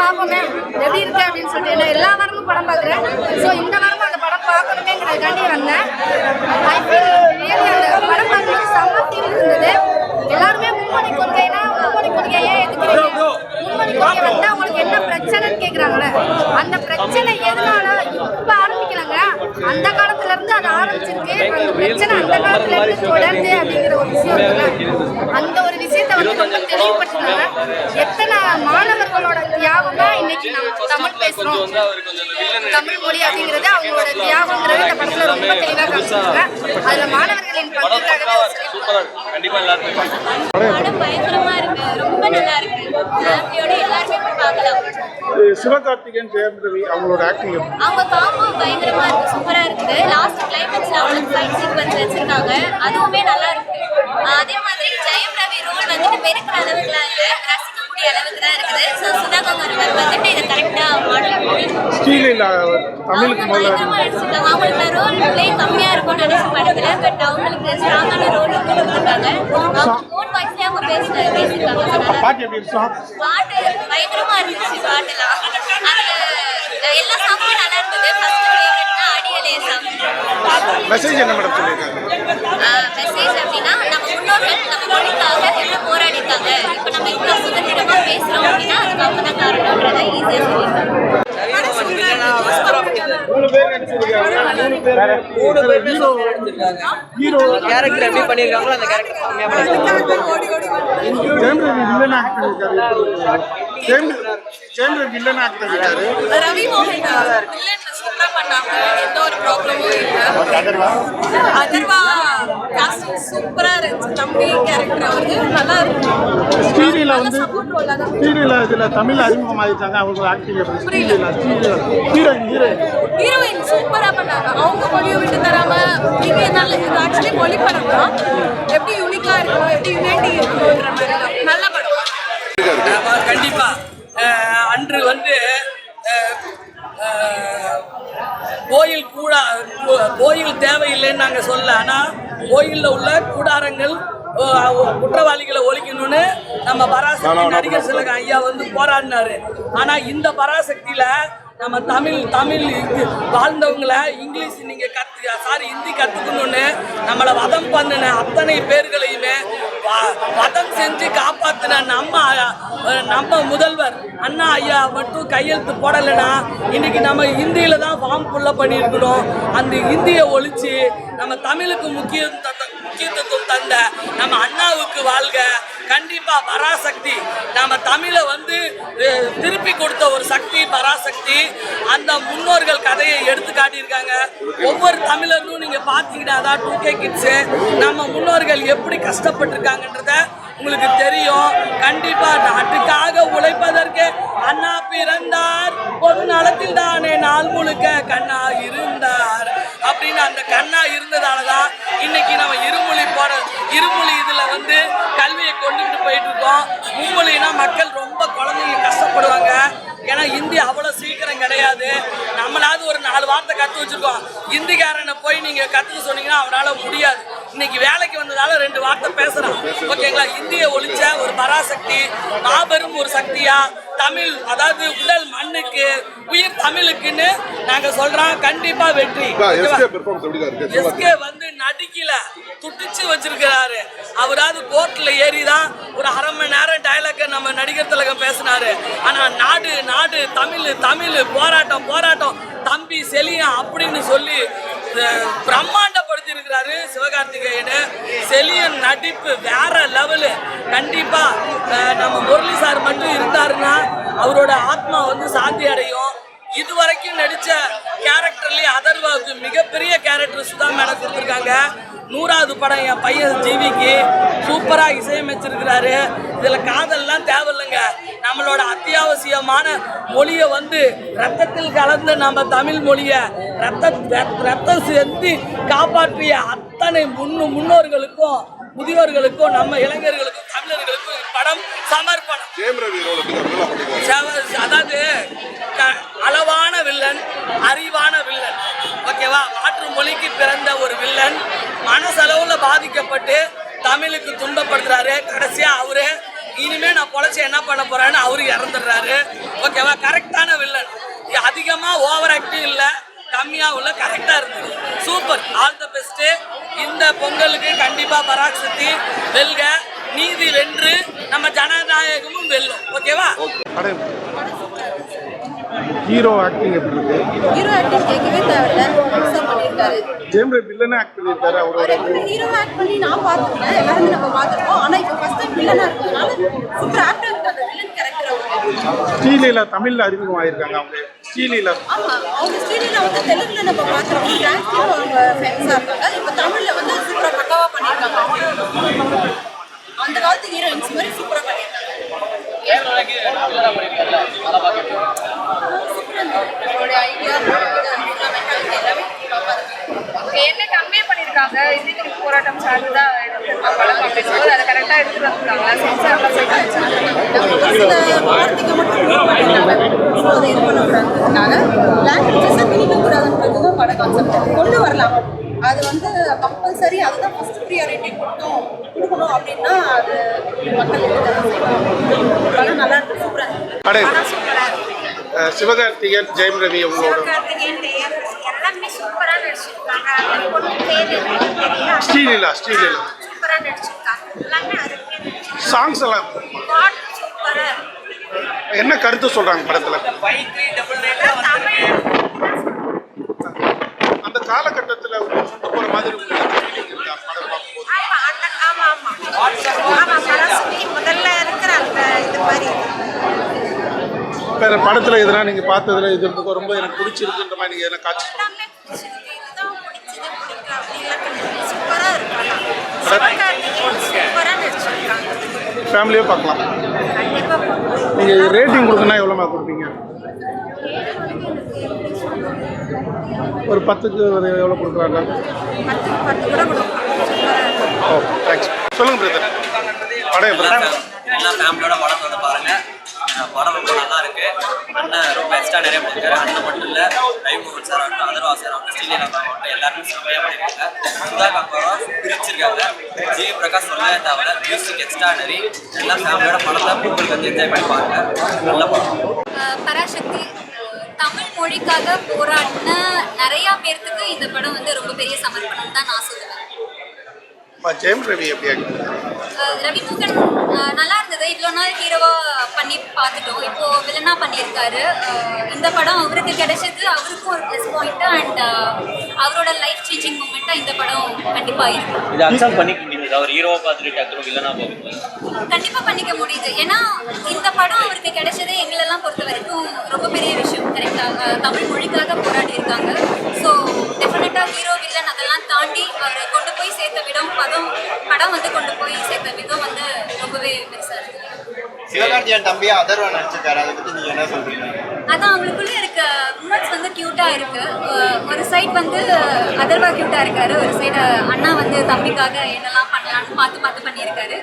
பார்ப்போமே எப்படி இருக்கு அப்படின்னு சொல்லிட்டு. ஏன்னா எல்லா வாரமும் படம் பார்க்குறேன். ஸோ இந்த வாரமும் அந்த படம் பார்க்கணுமேங்கிறதுக்காண்டி வந்தேன். ஐ ஃபீல் ரியலி அந்த படம் பார்க்கும்போது செம்ம ஃபீல் இருந்தது. எல்லாருமே மும்மொழி கொள்கைனா மும்மொழி கொள்கையே எதுக்குறீங்க, மும்மொழி கொள்கை வந்து அவங்களுக்கு என்ன பிரச்சனைன்னு கேட்குறாங்களே, அந்த பிரச்சனை எதனால இப்போ ஆரம்பிக்கலாங்க, அந்த காலத்துல இருந்து அது ஆரம்பிச்சிருக்கு. அந்த பிரச்சனை அந்த காலத்துல இருந்து தொடர்ந்து அப்படிங்கிற ஒரு விஷயம் இருக்குல்ல, அந்த ஒரு விஷயத்த வந்து ரொம்ப தெளிவுபடுத்தினாங்க. எத்தனை மாணவர்களோட தியாகம் தான் இன்னைக்கு நம்ம தமிழ் பேசுறோம், தமிழ் மொழி அப்படிங்கிறது அவங்களோட தியாகங்கிறது இந்த படத்துல ரொம்ப தெளிவாக காமிச்சிருக்காங்க. அதுல மாணவர்களின் பங்குக்காகவே படம் பயங்கரமா இருக்கு, ரொம்ப நல்லா இருக்கு. ஃபேமிலியோட எல்லாருமே போய் பார்க்கலாம். சிவகார்த்திகேயன், ஜெயம் ரவி அவங்களோட ஆக்டிங் அவங்க காம்போ பயங்கரமா இருக்கு, சூப்பரா இருக்குது. லாஸ்ட் கிளைமேக்ஸ்ல அவங்களுக்கு ஃபைட் சீக்வென்ஸ் வச்சிருக்காங்க, அதுவுமே நல்லா இருக்கு. அதே மாதிரி ஜெயம் ரவி ரோல் வந்துட்டு பெருக்கிற அளவுக்குலாம் இல்லை, ரசிக்கக்கூடிய அளவுக்கு தான் இருக்குது. ஸோ சுதாகர் வந்துட்டு இதை கரெக்டா ஸ்ரீலீலா தமிழுக்கு பயங்கரமா நடிச்சிருக்காங்க. அவங்களுக்கு ரோல் பிளே கம்மியா இருக்கும்னு நினைச்ச படத்துல, பட் அவங்களுக்கு ஸ்ட்ராங்கான ரோல் கொடுத்துருக்காங்க. அவங்க ஃபோன் வாய்ஸ்லயே அவங்க பேசியிருக்காங்க. பாட்டு எப்படி இருக்கும்? பாட்டு பயங்கரமா இருந்துச்சு. பாட்டுலாம் அதுல எல்லா சாங்குமே நல்லா இருந்தது. ஃபர்ஸ்ட் ஃபேவரட்னா அடியலே சாங். மெசேஜ் என்ன மேடம் சொல்லிருக்காங்க? மெசேஜ் அப்படின்னா நம்ம முன்னோர்கள் நம்ம மொழிக்காக எவ்வளவு போராடிருக்காங்க, இப்போ நம்ம இவ்வளவு சுதந்திரமா பேசுறோம் அப்படின்னா அதுக்கு அவங்க தான் காரணம்ன்றதை ஈஸியா சொல்லியிருக்காங்க. மூணு பேர் நடிச்சிருக்காங்க. ஹீரோ கேரக்டர் எப்படி பண்ணிருக்காங்களோ அந்த கேரக்டர் செம்மையா பண்ணிருக்காங்க. ஜெயம் ரவி வில்லன் ஆக்ட் பண்ணிருக்காரு. ஜெயம் ரவி வில்லன் ஆக்ட் பண்ணிருக்காரு. ரவி மோகன் வில்லன் சூப்பரா பண்ணாங்க, எந்த ஒரு ப்ராப்ளமும் இல்லை. அதர்வா காஸ்டிங் சூப்பரா இருந்துச்சு. தம்பி கேரக்டர் வந்து நல்லா இருக்கு. ஸ்ரீலீலா வந்து ஸ்ரீலீலா இதுல தமிழ் அறிமுகமாயிருக்காங்க. அவங்க ஆக்டிங் எப்படி? ஹீரோயின் சூப்பரா பண்ணாங்க. அவங்க மொழியை விட்டு தராம நீங்க நல்ல ஆக்சுவலி மொழி படம் தான், எப்படி யூனிக்கா இருக்கணும், எப்படி யுனைட்டி இருக்கணும்ன்ற மாதிரி நல்ல படம். கண்டிப்பா அன்று வந்து கோயில் தேவையில்லைன்னு நாங்கள் சொல்ல, ஆனால் கோயிலில் உள்ள கூடாரங்கள் குற்றவாளிகளை ஒழிக்கணும்னு நம்ம பராசக்தி நடிகர் திலகம் ஐயா வந்து போராடினாரு. ஆனால் இந்த பராசக்தியில் நம்ம தமிழ் வாழ்ந்தவங்களை இங்கிலீஷ் நீங்கள் ஹிந்தி கற்றுக்கணும்னு நம்மளை வதம் பண்ணின அத்தனை பேர்களையுமே வதம் செஞ்சு காப்பாற்றின நம்ம முதல்வர் அண்ணா ஐயா மட்டும் கையெழுத்து போடலைன்னா இன்னைக்கு நம்ம ஹிந்தியில் தான் ஃபார்ம் ஃபுல்லாக பண்ணியிருக்கணும். அந்த ஹிந்தியை ஒழிச்சு நம்ம தமிழுக்கு முக்கியத்துவம் தந்த நம்ம அண்ணாவுக்கு வாழ்க. கண்டிப்பா பராசக்தி நம்ம தமிழை வந்து திருப்பி கொடுத்த ஒரு சக்தி பராசக்தி. அந்த முன்னோர்கள் கதையை எடுத்து காட்டியிருக்காங்க. ஒவ்வொரு தமிழரும் நீங்க பாத்தீங்கன்னா தான் 2K கிட்ஸு நம்ம முன்னோர்கள் எப்படி கஷ்டப்பட்டிருக்காங்கன்றத உங்களுக்கு தெரியும். கண்டிப்பா நாட்டுக்காக உழைப்பதற்கு அண்ணா பிறந்தார், பொது நலத்தில் தானே நாள் முழுக்க கண்ணா இருந்தார் அப்படின்னு அந்த கண்ணா இருந்ததாலதான் இன்னைக்கு நம்ம இருமொழி இதுல வந்து கல்வியை கொண்டுகிட்டு போயிட்டு இருக்கோம். மும்மொழினா மக்கள் ரொம்ப குழந்தைங்க கஷ்டப்படுவாங்க. ஏன்னா ஹிந்தி அவ்வளோ சீக்கிரம் கிடையாது. நம்மளாவது ஒரு 4 வார்த்தை கற்று வச்சிருக்கோம். ஹிந்திக்காரனை போய் நீங்கள் கற்றுக்க சொன்னீங்கன்னா அவரால் முடியாது. இன்னைக்கு வேலைக்கு வந்ததால 2 வார்த்தை பேசுகிறான். ஓகேங்களா? ஹிந்தியை ஒழிச்ச ஒரு பராசக்தி, மாபெரும் ஒரு சக்தியா தமிழ், அதாவது உடல் மண்ணுக்கு உயிர் தமிழுக்குன்னு நாங்க சொல்றோம். கண்டிப்பா வெற்றி. எஸ்கே வந்து நடிக்கல, துடிச்சு வச்சிருக்கிறாரு. அவராது கோர்ட்ல ஏறிதான் ஒரு 1/2 மணி நேரம் டைலாக் நம்ம நடிகர் திலகம் பேசினாரு. ஆனா நாடு தமிழ் போராட்டம் தம்பி செலியன் அப்படின்னு சொல்லி பிரம்மாண்டப்படுத்தி இருக்கிறாரு சிவகார்த்திகேயன். செலியன் நடிப்பு வேற லெவலு. கண்டிப்பா நம்ம முரளி சார் மட்டும் இருந்தாருன்னா அவரோட ஆத்மா வந்து சாந்தி அடையும். இதுவரைக்கும் நடிச்ச கேரக்டர்லயே அதர்வாவுக்கு மிகப்பெரிய கேரக்டர் சுதா மேடம் கொடுத்துருக்காங்க. 100வது படம் என் பையன் ஜிவிக்கு சூப்பரா இசையமைச்சிருக்கிறாரு. இதுல காதல்லாம் தேவையில்லைங்க. நம்மளோட அத்தியாவசியமான மொழியை வந்து ரத்தத்தில் கலந்து நம்ம தமிழ் மொழியை ரத்தம் செஞ்சு காப்பாற்றிய அத்தனை முன்னோர்களுக்கும் முதியோர்களுக்கும் நம்ம இளைஞர்களுக்கும் தமிழர்களுக்கும் படம் சமர்ப்பணம். அதாவது அளவான வில்லன், அறிவான வில்லன், ஓகேவா? மாற்று மொழிக்கு பிறந்த ஒரு வில்லன் மனசளவுல பாதிக்கப்பட்டு தமிழுக்கு துன்பப்படுத்துறாரு. கடைசியா அவரு இனிமே நான் பொழைச்சி என்ன பண்ண போறேன்னு அவரு இறந்துடுறாரு. ஓகேவா? கரெக்டான வில்லன். அதிகமா ஓவர் ஆக்டிவ் இல்ல, கம்மியா உள்ள, கரெக்டா இருந்தது. சூப்பர். All the best. இந்த பொங்கலுக்கு கண்டிப்பா பராசக்தி வெல்க, நீதி வென்று நம்ம ஜனநாயகமும் வெல்லும். ஓகேவா? ஹீரோ ஆக்டிங் எப்படி இருக்கு? ஹீரோ ஆக்டிங் கேட்கவே தேவையில்ல, பெருசாக பண்ணியிருக்காரு. ஜெயம் ரவி வில்லனா ஆக்ட் பண்ணியிருக்காரு. அவரோட ஹீரோ ஆக்ட் பண்ணி நான் பார்த்துருக்கேன், எல்லாருமே நம்ம பார்த்துருக்கோம். ஆனால் இப்போ ஃபர்ஸ்ட் டைம் வில்லனாக இருக்கிறதுனால சூப்பர் ஆக்டர் இருக்காங்க. வில்லன் கேரக்டர் அவங்க ஸ்ரீலீலா தமிழ்ல அறிமுகமாயிருக்காங்க. அவங்க ஸ்ரீலீலா அவங்க ஸ்டீலில் வந்து தெலுங்குல நம்ம பார்த்துருக்கோம். டான்ஸ்லையும் அவங்க ஃபேமஸாக இருக்காங்க. இப்போ தமிழில் வந்து சூப்பராக பக்காவாக பண்ணியிருக்காங்க. அந்த காலத்து ஹீரோயின்ஸ் மாதிரி சூப்பராக பண்ணியிருக்காங்க. அவருடைய ஐடியா எல்லாமே என்ன கம்மியா பண்ணிருக்காங்க. இந்தி திணிப்பு போராட்டம் சார்ந்துதான் எடுத்திருக்காங்க படம் அப்படிங்கும்போது அதை கரெக்டா எடுத்துட்டு வந்துருக்காங்களா? சென்சார்லாம் சில வார்த்தைக்கு மட்டும் யூஸ் பண்ணியிருக்காங்க. ஸோ அதை இது பண்ணக்கூடாதுக்காக லாங்குவேஜஸை திணிக்கக்கூடாதுன்றது தான் பட கான்செப்ட். கொண்டு வரலாம், அது வந்து கம்பல்சரி அதுதான் ஃபர்ஸ்ட் ப்ரியாரிட்டி கொடுக்கணும் அப்படின்னா அது மக்கள் படம் நல்லா இருக்கு. சூப்பராக சிவகார்த்திகேயன் ஜெயம் ரவி உங்களோட எல்லாமே சூப்பரா நடிச்சிருக்காங்க. அந்த பொண்ணு பேரு தெரியல. ஸ்ரீலீலா சூப்பரா நடிச்சிருக்காங்க. எல்லாமே அருமையா நடிச்சிருக்காங்க. சாங்ஸ் எல்லாம் பாட்டு சூப்பரா. என்ன கருத்து சொல்றாங்க படத்துல? அந்த காலகட்டத்துல கொண்டு போற மாதிரி உங்களுக்கு ஃபீலிங் இருக்கா படம் பார்க்கும்போது? ஆமா பராசக்தி முதல்ல இருக்கிற அந்த இது மாதிரி. வேற படத்துல எதுனா நீங்க பார்த்ததுல இது ரொம்ப எனக்கு பிடிச்சிருக்குன்ற மாதிரி நீங்க எதனா காட்சி எல்லாமே பிடிச்சிருக்கு. இதுதான் பிடிச்சது பிடிக்கல அப்படிலாம் சூப்பரா இருக்காங்க. சிவகார்த்திகேயன் சூப்பரா நடிச்சிருக்காங்க. ஃபேமிலியே பார்க்கலாம். கண்டிப்பா பார்க்கலாம். நீங்க ரேட்டிங் கொடுக்கணும்னா எவ்வளவு மார்க் கொடுப்பீங்க? ஒரு 10க்கு ஒரு எவ்வளவு கொடுக்குறாங்க? 10 கூட கொடுக்கலாம். ஓ தேங்க்ஸ். சொல்லுங்க பிரதர். படம் எப்படி? எல்லாம் ஃபேமிலியோட படம் வந்து பாருங்க. படம் ரொம்ப நல்லா இருக்கு. அண்ணன் ரொம்ப எக்ஸ்ட்ரா நிறைய பண்ணிருக்காரு. அண்ணன் மட்டும் இல்ல, ரைமோகன் சார் ஆகட்டும், அதர்வா சார் ஆகட்டும், ஸ்ரீலீலா ஆகட்டும், எல்லாருமே செம்மையா பண்ணிருக்காங்க. சுதா காக்கோரம் பிரிச்சிருக்காங்க. ஜி பிரகாஷ் சொல்லவே தேவையில்ல. Music extraordinary. எல்லாம் ஃபேமிலியோட படத்தை பொங்கலுக்கு வந்து என்ஜாய் பண்ணி பாருங்க. நல்ல படம். பராசக்தி தமிழ் மொழிக்காக போராடின நிறைய பேர்த்துக்கு இந்த படம் வந்து ரொம்ப பெரிய சமர்ப்பணம் தான் நான் சொல்லுவேன். ஜெயம் ரவி எப்படி? ரவிமுகன் நல்லா இருந்தது. இவ்வளோ நாள் ஹீரோவா பண்ணி பார்த்துட்டோம், இப்போ வில்லனா பண்ணியிருக்காரு. இந்த படம் அவருக்கு கிடைச்சது அவருக்கும் ஒரு ப்ளஸ் பாயிண்ட் அண்ட் அவரோட லைஃப் சேஞ்சிங் மூமெண்ட்டாக இந்த படம் கண்டிப்பாக இருக்கும். இது அக்செப்ட் பண்ணிக்க முடியுது. அவர் ஹீரோவா பார்த்துட்டு டக்குனு வில்லனா போகும்போது கண்டிப்பாக பண்ணிக்க முடியுது. ஏன்னா இந்த படம் அவருக்கு கிடைச்சதே எங்களெல்லாம் பொறுத்த வரைக்கும் ரொம்ப பெரிய விஷயம். கரெக்டாக தமிழ் மொழிக்காக போராடி இருக்காங்க. ஸோ டெஃபினட்டாக ஹீரோ வில்லன் அதெல்லாம் தாண்டி அவரை கொண்டு போய் சேர்த்த விடம் படம் வந்து கொண்டு போய் சேர்த்த விதம் வந்து ரொம்பவே பெருசாக இருக்குது. சிவகார்த்திகேயன் தம்பியா அதர்வா நடிச்சிருக்காரு. அதை பத்தி நீங்க என்ன சொல்றீங்க? அதான் அவங்களுக்குள்ள இருக்க மூமெண்ட்ஸ் வந்து கியூட்டா இருக்கு. ஒரு சைடு வந்து அதர்வா கியூட்டா இருக்காரு, ஒரு சைடு அண்ணா வந்து தம்பிக்காக என்னெல்லாம் பண்ணலாம்னு பார்த்து பண்ணியிருக்காரு.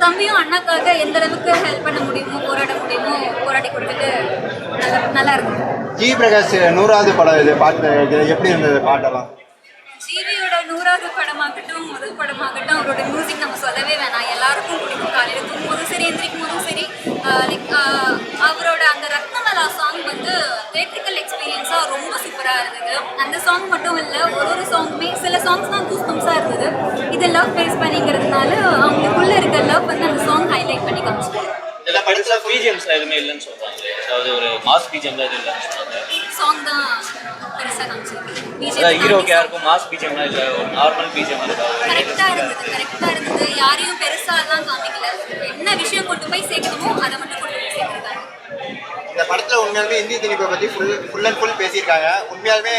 தம்பியும் அண்ணாக்காக எந்த அளவுக்கு ஹெல்ப் பண்ண முடியுமோ போராட முடியுமோ போராடி கொடுத்துட்டு நல்லா இருக்கும். ஜி பிரகாஷ் 100வது படம் இது பார்த்து எப்படி இருந்தது பாட்டெல்லாம்? ஜிவியோட 100வது படமாகட்டும் முதல் படமாகட்டும் அவரோட மியூசிக் நம்ம சொல்லவே வேணாம். எல்லாருக்கும் பிடிக்கும். காலையில் தூங்கும்போதும் சரி எந்திரிக்கும் போதும் சரி லைக் அவரோட அந்த ரத்னமலா சாங் வந்து தியேட்ரிக்கல் எக்ஸ்பீரியன்ஸாக ரொம்ப சூப்பராக இருந்தது. அந்த சாங் மட்டும் இல்லை, ஒரு சாங்குமே சில சாங்ஸ் தான் கூஸ்பம்ஸாக இருந்தது. இது லவ் பேஸ் பண்ணிங்கிறதுனால அவங்களுக்குள்ள இருக்க லவ் வந்து அந்த சாங் ஹைலைட் பண்ணி காமிச்சிருக்காரு. இந்த படத்துல பிஜிஎம்ஸ்ல எதுவுமே இல்லைன்னு சொல்றாங்க. அதாவது ஒரு மாஸ் பிஜிஎம்ல எதுவும் இல்லைன்னு சொல்றாங்க. சாங் தான் பெருசாக காமிச்சிருக்கு. ஹீரோக்கு யாருக்கும் மாஸ் பிஜிஎம்லாம் இல்லை, ஒரு நார்மல் பிஜிஎம் இருக்கா? கரெக்டாக இருந்தது. யாரையும் பெருசாலாம் காமிக்கல. என்ன விஷயம் கொண்டு போய் சேர்க்கணுமோ அதை மட்டும் கொண்டு போய் சேர்த்துருக்காங்க. இந்த படத்துல உண்மையாலுமே இந்தி திணிப்பை பத்தி ஃபுல் அண்ட் ஃபுல் பேசியிருக்காங்க. உண்மையாலுமே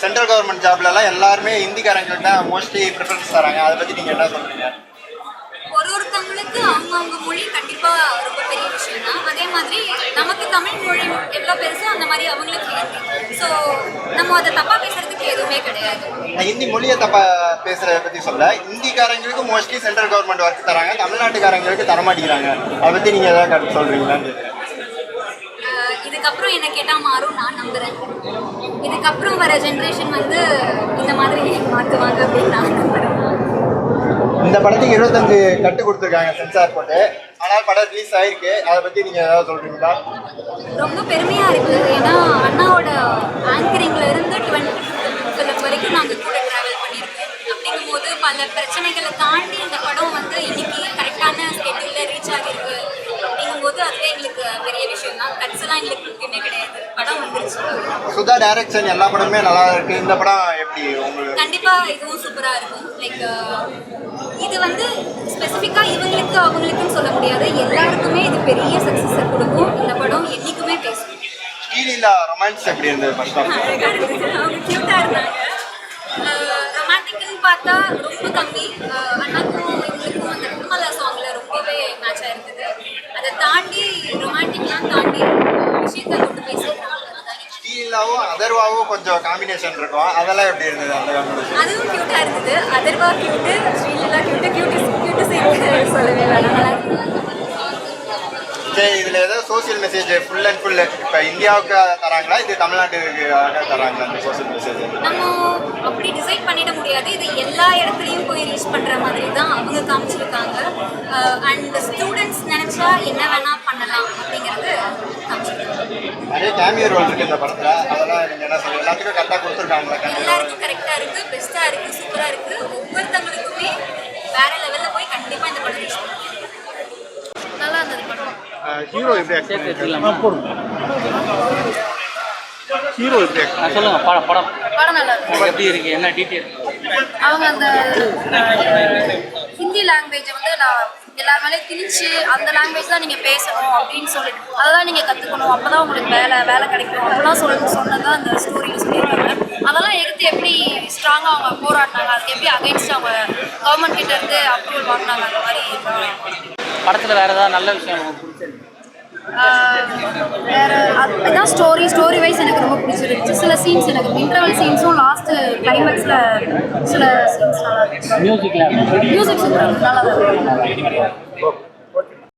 சென்ட்ரல் கவர்மெண்ட் ஜாப்லலாம் எல்லாருமே இந்திக்காரங்களுக்கு தான் மோஸ்ட்லி ப்ரிஃபரன்ஸ் தராங்க. அதை பத்தி நீங்க என்ன சொல்றீங்க? ஒருத்தவங்களுக்கு அவங்கவுங்க மொழி கண்டிப்பாக ரொம்ப பெரிய விஷயம் தான். அதே மாதிரி நமக்கு தமிழ் மொழி எவ்வளோ பெருசோ அந்த மாதிரி அவங்களுக்கு ஹிந்தி. ஸோ நம்ம அதை தப்பாக பேசுறதுக்கு எதுவுமே கிடையாது. நான் ஹிந்தி மொழியை தப்பா பேசுறத பத்தி சொல்ல, இந்திக்காரங்களுக்கு மோஸ்ட்லி சென்ட்ரல் கவர்மெண்ட் ஒர்க் தராங்க, தமிழ்நாட்டுக்காரங்களுக்கு தரமாட்டேங்கிறாங்க. அதை பற்றி நீங்கள் ஏதாவது கருத்து சொல்கிறீங்களான்னு கேட்குறேன். இதுக்கப்புறம் என்ன கேட்டால் மாறும் நான் நம்புகிறேன். இதுக்கப்புறம் வர ஜென்ரேஷன் வந்து இந்த மாதிரி மாற்றுவாங்க அப்படின்னு நான் நம்புகிறேன். இந்த படத்துக்கு 25 கட்டு கொடுத்துருக்காங்க சென்சார் போட்டு. ஆனால் படம் ரிலீஸ் ஆயிருக்கு. அதை பற்றி நீங்கள் ஏதாவது சொல்கிறீங்களா? ரொம்ப பெருமையா இருக்கு. ஏன்னா அண்ணாவோட ஆங்கரிங்ல இருந்து 20 வரைக்கும் நாங்க கூட டிராவல் பண்ணியிருக்கோம். அப்படிங்கும்போது பல பிரச்சனைகளை தாண்டி இந்த படம் வந்து இன்னைக்கு கரெக்டான ஸ்கெட்யூல்ல ரீச் ஆகிருக்கு. அப்படிங்கும்போது அதுவே எங்களுக்கு பெரிய விஷயம் தான். கட்ஸ் எல்லாம் எங்களுக்கு முக்கியமே கிடையாது. படம் வந்துருச்சு. சுதா டைரக்ஷன் எல்லா படமுமே நல்லா இருக்கு. இந்த படம் எப்படி உங்களுக்கு? கண்டிப்பா இதுவும் சூப்பரா இருக்கும். லைக் இது வந்து ஸ்பெசிஃபிக்கா இவங்களுக்கு அவங்களுக்குன்னு சொல்ல முடியாது. எல்லாருக்குமே இது பெரிய சக்சஸை கொடுக்கும். இந்த படம் என்னைக்குமே பேசும். ஸ்ரீலீலா ரொமான்ஸ் எப்படி இருந்தது ஃபர்ஸ்ட் ஆஃப்? அழகா இருந்துச்சு. அவங்க கியூட்டா இருந்தாங்க. ரொமான்டிக்னு பார்த்தா ரொம்ப கம்மி. அண்ணாக்கும் இவங்களுக்கும் அந்த திருமலா சாங்ல ரொம்பவே மேட்ச் ஆயிருந்தது. அதை தாண்டி ரொமான்டிக்லாம் தாண்டி விஷயத்தை கொண்டு பேசியிருக்காங்க. ஸ்ரீலீலாவும் அதர்வாவும் கொஞ்சம் காம்பினேஷன் இருக்கும். அதெல்லாம் எப்படி இருந்தது அந்த காம்பினேஷன்? அதுவும் கியூட்டா இருந்தது. அதர்வா கியூட்டு, ஸ்ரீலீலா கியூட்டு சேர்த்து சொல்லவே வேணாம். நல்லா இருந்தது. சரி, இதில் ஏதோ social message full and full இப்போ இந்தியாவுக்கு தராங்களா, இது தமிழ்நாட்டுக்காக தராங்களா இந்த சோசியல் மெசேஜ்? நம்ம அப்படி டிசைட் பண்ணிட முடியாது. இது எல்லா இடத்துலையும் போய் ரீச் பண்ணுற மாதிரி தான் அவங்க காமிச்சிருக்காங்க. அண்ட் ஸ்டூடெண்ட்ஸ் நினச்சா என்ன வேணால் பண்ணலாம் அப்படிங்கிறது காமிச்சிருக்காங்க. நிறைய கேமியோ ரோல் இருக்குது இந்த படத்தில். அதெல்லாம் நீங்கள் என்ன சொல்லுங்கள்? எல்லாத்துக்கும் கரெக்டாக கொடுத்துருக்காங்களா? எல்லாருக்கும் கரெக்டாக இருக்குது, பெஸ்ட்டாக இருக்குது, சூப்பராக இருக்குது. ஒவ்வொருத்தவங்களுக்குமே வேற லெவலில் போய் கண்டிப்பாக இந்த படம் ரீச் பண்ணுவாங்க. நல்லா இருந்தது படம். ஹீரோ எப்படி ஆக்ட் பண்ணிருக்காங்க? ஹீரோ எப்படி ஆக்ட்? சொல்லுங்க படம் படம் படம் நல்லா இருக்கு. எப்படி இருக்கு, என்ன டீட்டெயில்? அவங்க அந்த ஹிந்தி லாங்குவேஜை வந்து நான் எல்லார் மேலேயும் திணிச்சு அந்த லாங்குவேஜ் தான் நீங்கள் பேசணும் அப்படின்னு சொல்லிட்டு அதெல்லாம் நீங்கள் கற்றுக்கணும், அப்போ தான் உங்களுக்கு வேலை கிடைக்கும் அப்படிலாம் சொன்னது தான் அந்த ஸ்டோரியில் சொல்லியிருக்காங்க. அதெல்லாம் எடுத்து எப்படி ஸ்ட்ராங்காக அவங்க போராடினாங்க, அதுக்கு எப்படி அகைன்ஸ்ட் அவங்க கவர்மெண்ட் கிட்ட இருந்து அப்ரூவல் வாங்கினாங்க, அந்த மாதிரி படத்தில் வேறு ஏதாவது நல்ல விஷயம் உங்களுக்கு பிடிச்சிருக்கு? வேறு அதுதான் ஸ்டோரி வைஸ் எனக்கு ரொம்ப பிடிச்சிருந்துச்சு. சில சீன்ஸ் எனக்கு இன்டர்வல் சீன்ஸும் லாஸ்ட்டு கிளைமேக்ஸில் சில சீன்ஸ் நல்லா இருந்துச்சு. மியூசிக் சூப்பராக நல்லா தான்